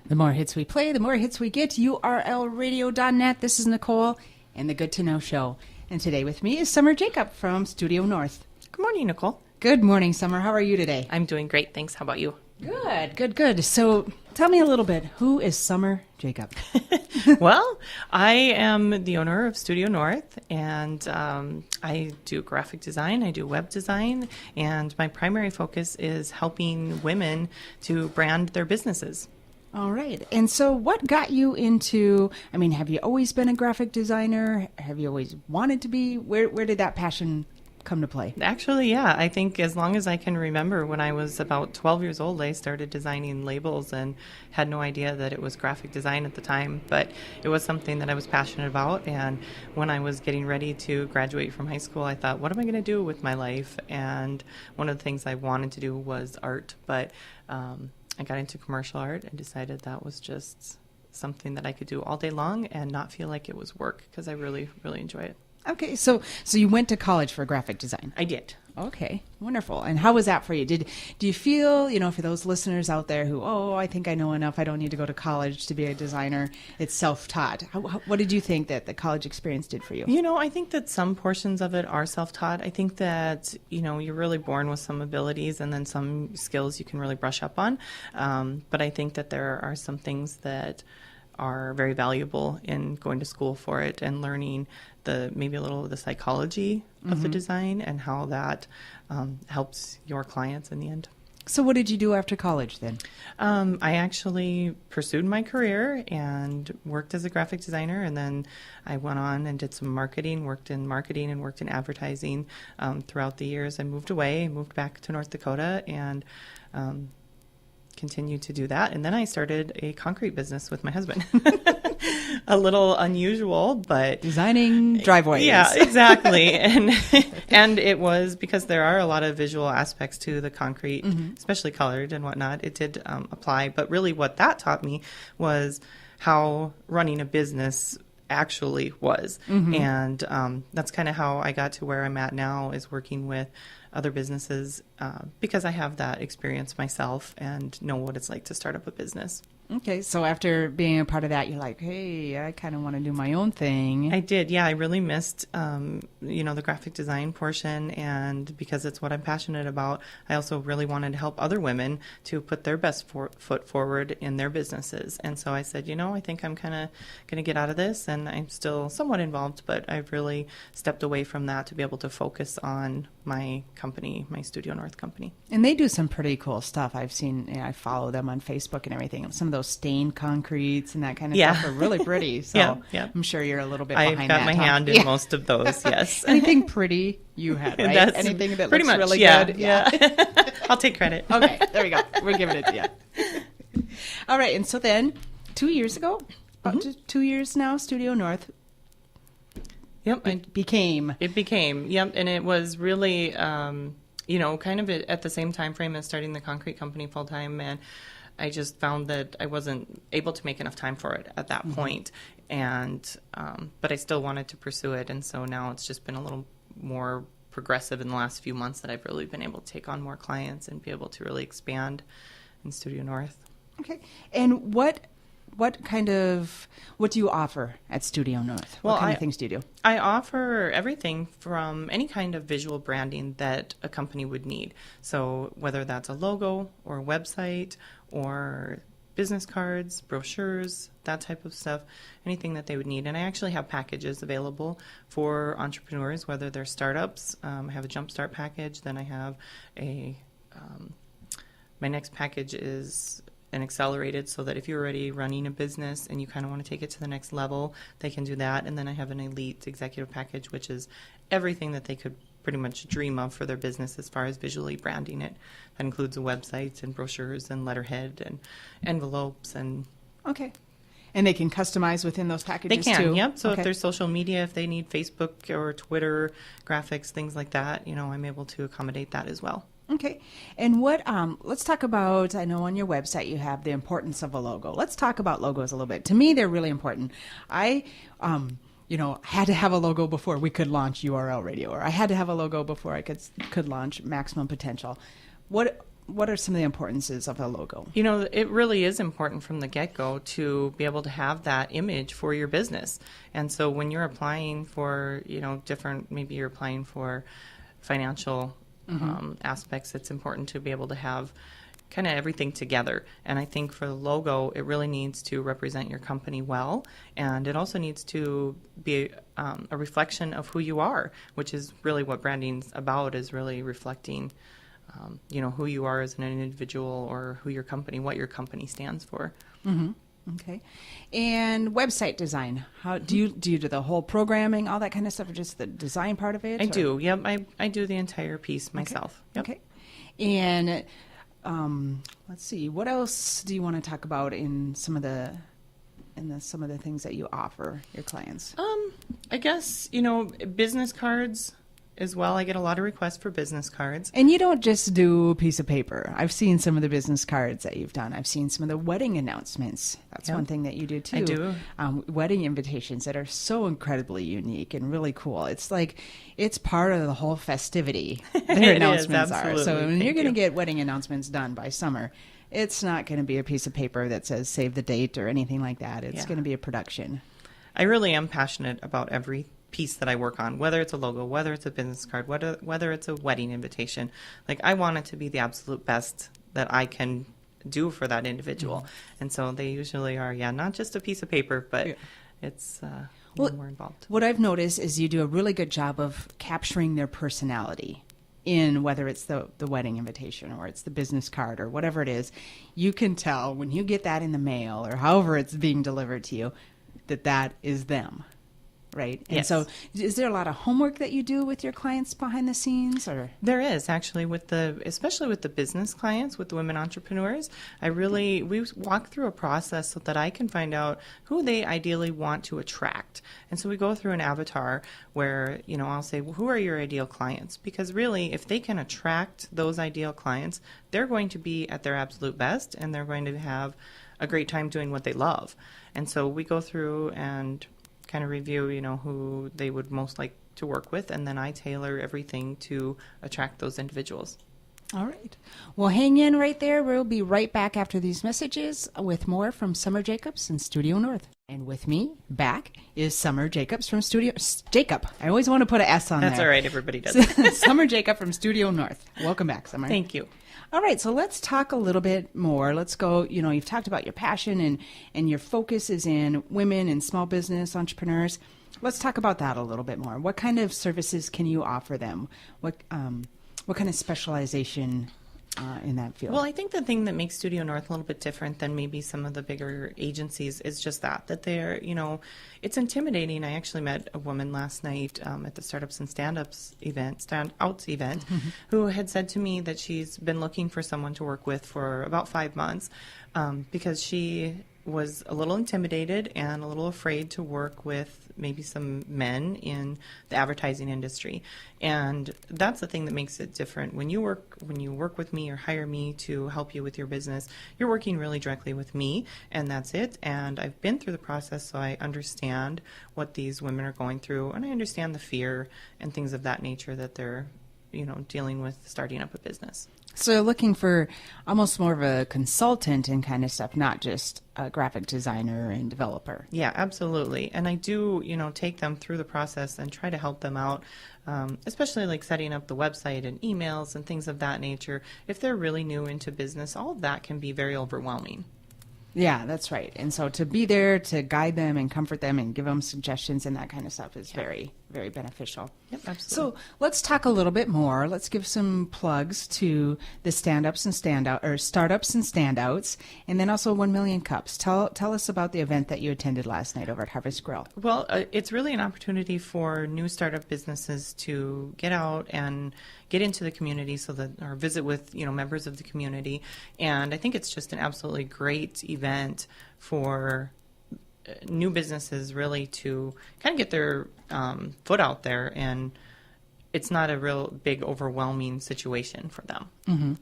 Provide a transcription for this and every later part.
The more hits we play, the more hits we get. URLradio.net. This is Nicole and the Good to Know Show. And today with me is Sommer Jacob from Studio North. Good morning, Nicole. Good morning, Sommer. How are you today? I'm doing great. Thanks. How about you? Good. So tell me a little bit. Who is Sommer Jacob? Well, I am the owner of Studio North, and I do graphic design. I do web design, and my primary focus is helping women to brand their businesses. All right. And so what got you into, have you always been a graphic designer? Have you always wanted to be? Where did that passion come to play? Actually, yeah. I think as long as I can remember, when I was about 12 years old, I started designing labels and had no idea that it was graphic design at the time. But it was something that I was passionate about. And when I was getting ready to graduate from high school, I thought, what am I going to do with my life? And one of the things I wanted to do was art. But I got into commercial art and decided that was just something that I could do all day long and not feel like it was work, because I really, really enjoy it. Okay, so you went to college for graphic design. I did. Okay, wonderful. And how was that for you? Do you feel, for those listeners out there who, I think I know enough, I don't need to go to college to be a designer, it's self-taught. What did you think that the college experience did for you? I think that some portions of it are self-taught. I think that, you're really born with some abilities and then some skills you can really brush up on. But I think that there are some things that are very valuable in going to school for it and learning maybe a little of the psychology of the design and how that helps your clients in the end. So what did you do after college then? I actually pursued my career and worked as a graphic designer, and then I went on and did some marketing, worked in advertising throughout the years. I moved back to North Dakota, and continued to do that. And then I started a concrete business with my husband. A little unusual, but designing driveways. Yeah, exactly. And it was because there are a lot of visual aspects to the concrete, especially colored and whatnot. It did apply. But really what that taught me was how running a business actually was. And that's kind of how I got to where I'm at now, is working with other businesses because I have that experience myself and know what it's like to start up a business. Okay, so after being a part of that, you're like, hey, I kind of want to do my own thing. I did, yeah. I really missed, the graphic design portion, and because it's what I'm passionate about, I also really wanted to help other women to put their best foot forward in their businesses. And so I said, I think I'm kind of going to get out of this, and I'm still somewhat involved, but I've really stepped away from that to be able to focus on my company, my Studio North company. And they do some pretty cool stuff. I've seen, I follow them on Facebook and everything. Some of those stained concretes and that kind of stuff are really pretty. So yeah. I'm sure you're a little bit behind that. I've got my hand in most of those, yes. Anything pretty you had, right? Anything that looks much, really good? Yeah. I'll take credit. Okay, there we go. We're giving it to you. All right, and so then 2 years ago, about 2 years now, Studio North. Yep. It became. Yep. And it was really, kind of at the same time frame as starting the concrete company full time. And I just found that I wasn't able to make enough time for it at that point. And, but I still wanted to pursue it. And so now it's just been a little more progressive in the last few months that I've really been able to take on more clients and be able to really expand in Studio North. Okay. And what do you offer at Studio North? What kind of things do you do? I offer everything from any kind of visual branding that a company would need. So whether that's a logo or a website or business cards, brochures, that type of stuff, anything that they would need. And I actually have packages available for entrepreneurs, whether they're startups. I have a Jumpstart package. Then I have my next package is and accelerated, so that if you're already running a business and you kind of want to take it to the next level, they can do that. And then I have an elite executive package, which is everything that they could pretty much dream of for their business as far as visually branding it. That includes a website and brochures and letterhead and envelopes and... Okay. And they can customize within those packages too? They can, yep. So if there's social media, if they need Facebook or Twitter graphics, things like that, I'm able to accommodate that as well. Okay. And let's talk about, I know on your website you have the importance of a logo. Let's talk about logos a little bit. To me, they're really important. I had to have a logo before we could launch URL Radio, or I had to have a logo before I could launch Maximum Potential. what are some of the importances of a logo? You know, it really is important from the get-go to be able to have that image for your business. And so when you're applying for, maybe you're applying for financial aspects, it's important to be able to have kind of everything together. And I think for the logo, it really needs to represent your company well, and it also needs to be a reflection of who you are, which is really what branding's about, is really reflecting who you are as an individual, or what your company stands for. Mm-hmm. Okay. And website design, how do you do the whole programming, all that kind of stuff, or just the design part of it? I do. Yep. I do the entire piece myself. Okay. Yep. Okay. And let's see, what else do you want to talk about in some of the things that you offer your clients? I guess, business cards as well. I get a lot of requests for business cards. And you don't just do a piece of paper. I've seen some of the business cards that you've done. I've seen some of the wedding announcements. That's one thing that you do too. I do. Wedding invitations that are so incredibly unique and really cool. It's like, it's part of the whole festivity. Their announcements are. So when you're going to get wedding announcements done by summer, it's not going to be a piece of paper that says save the date or anything like that. It's going to be a production. I really am passionate about every piece that I work on, whether it's a logo, whether it's a business card, whether it's a wedding invitation. Like, I want it to be the absolute best that I can do for that individual. Mm-hmm. And so they usually are, not just a piece of paper, but it's more involved. What I've noticed is you do a really good job of capturing their personality in whether it's the wedding invitation or it's the business card or whatever it is. You can tell when you get that in the mail or however it's being delivered to you that is them. Right. And yes. So is there a lot of homework that you do with your clients behind the scenes, or? There is, actually, especially with the business clients, with the women entrepreneurs. We walk through a process so that I can find out who they ideally want to attract. And so we go through an avatar where, I'll say, well, who are your ideal clients? Because really, if they can attract those ideal clients, they're going to be at their absolute best, and they're going to have a great time doing what they love. And so we go through and kind of review, who they would most like to work with, and then I tailor everything to attract those individuals. All right. Well, hang in right there. We'll be right back after these messages with more from Sommer Jacobs in Studio North. And with me back is Sommer Jacobs from Studio... Jacob. I always want to put an S on That's there. all right. Everybody does it. Sommer Jacob from Studio North. Welcome back, Sommer. Thank you. All right, so let's talk a little bit more. Let's go, you've talked about your passion and your focus is in women and small business entrepreneurs. Let's talk about that a little bit more. What kind of services can you offer them? What kind of specialization in that field? Well, I think the thing that makes Studio North a little bit different than maybe some of the bigger agencies is just that they're, it's intimidating. I actually met a woman last night at the Startups and Standouts event, who had said to me that she's been looking for someone to work with for about 5 months because she was a little intimidated and a little afraid to work with maybe some men in the advertising industry. And that's the thing that makes it different. When you work with me or hire me to help you with your business, you're working really directly with me, and that's it. And I've been through the process, so I understand what these women are going through, and I understand the fear and things of that nature that they're dealing with starting up a business. So looking for almost more of a consultant and kind of stuff, not just a graphic designer and developer. Yeah, absolutely. And I do, take them through the process and try to help them out, especially like setting up the website and emails and things of that nature. If they're really new into business, all of that can be very overwhelming. Yeah, that's right. And so to be there to guide them and comfort them and give them suggestions and that kind of stuff is very, very beneficial. Yep, absolutely. So let's talk a little bit more. Let's give some plugs to the startups and standouts, and then also 1 Million Cups. Tell us about the event that you attended last night over at Harvest Grill. Well, it's really an opportunity for new startup businesses to get out and get into the community or visit with members of the community, and I think it's just an absolutely great event for new businesses really to kind of get their foot out there, and it's not a real big overwhelming situation for them. Mm-hmm.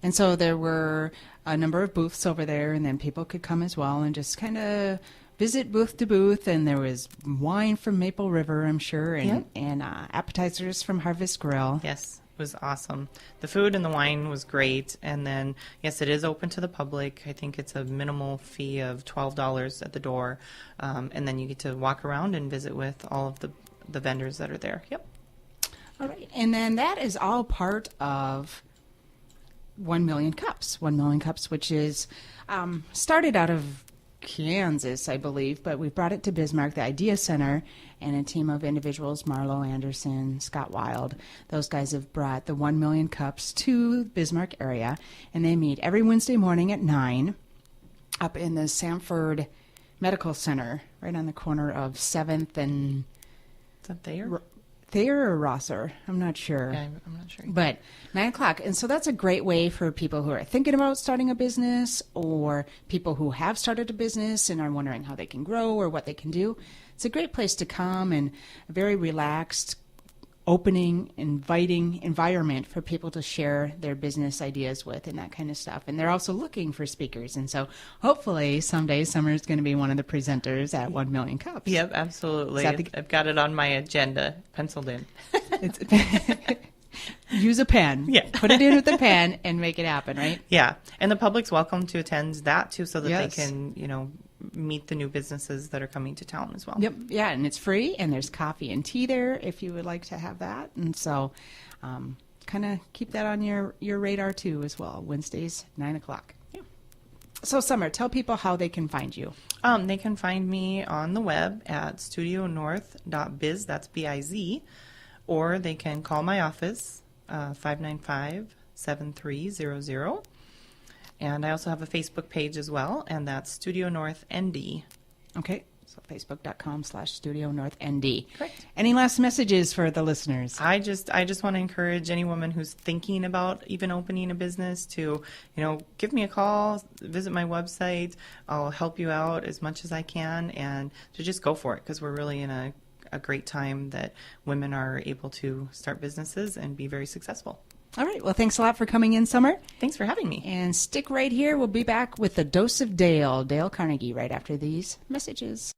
And so there were a number of booths over there, and then people could come as well and just kind of visit booth to booth, and there was wine from Maple River, I'm sure, and appetizers from Harvest Grill. Yes. was awesome. The food and the wine was great. And then, yes, it is open to the public. I think it's a minimal fee of $12 at the door. And then you get to walk around and visit with all of the vendors that are there. Yep. All right. And then that is all part of 1 Million Cups. 1 Million Cups, which is started out of Kansas, I believe, but we brought it to Bismarck, the Idea Center, and a team of individuals, Marlo Anderson, Scott Wild. Those guys have brought the 1 Million Cups to the Bismarck area, and they meet every Wednesday morning at 9 up in the Sanford Medical Center, right on the corner of 7th and... Is that there? Thayer or Rosser? I'm not sure. Yeah, I'm not sure. But 9 o'clock. And so that's a great way for people who are thinking about starting a business or people who have started a business and are wondering how they can grow or what they can do. It's a great place to come and a very relaxed, opening, inviting environment for people to share their business ideas with and that kind of stuff. And they're also looking for speakers. And so hopefully someday Summer is going to be one of the presenters at 1 Million Cups. Yep, absolutely. I've got it on my agenda, penciled in. Use a pen. Yeah. Put it in with a pen and make it happen, right? Yeah. And the public's welcome to attend that too so that Yes. they can, meet the new businesses that are coming to town as well. Yep. Yeah, and it's free, and there's coffee and tea there if you would like to have that. And so kind of keep that on your radar too as well. Wednesdays, 9 o'clock. Yeah. So Summer, tell people how they can find you. They can find me on the web at studionorth.biz, that's B-I-Z, or they can call my office, 595-7300. And I also have a Facebook page as well, and that's Studio North ND. Okay. So facebook.com/Studio North ND. Correct. Any last messages for the listeners? I just want to encourage any woman who's thinking about even opening a business to, give me a call, visit my website. I'll help you out as much as I can, and to just go for it because we're really in a great time that women are able to start businesses and be very successful. All right. Well, thanks a lot for coming in, Summer. Thanks for having me. And stick right here. We'll be back with the Dose of Dale Carnegie, right after these messages.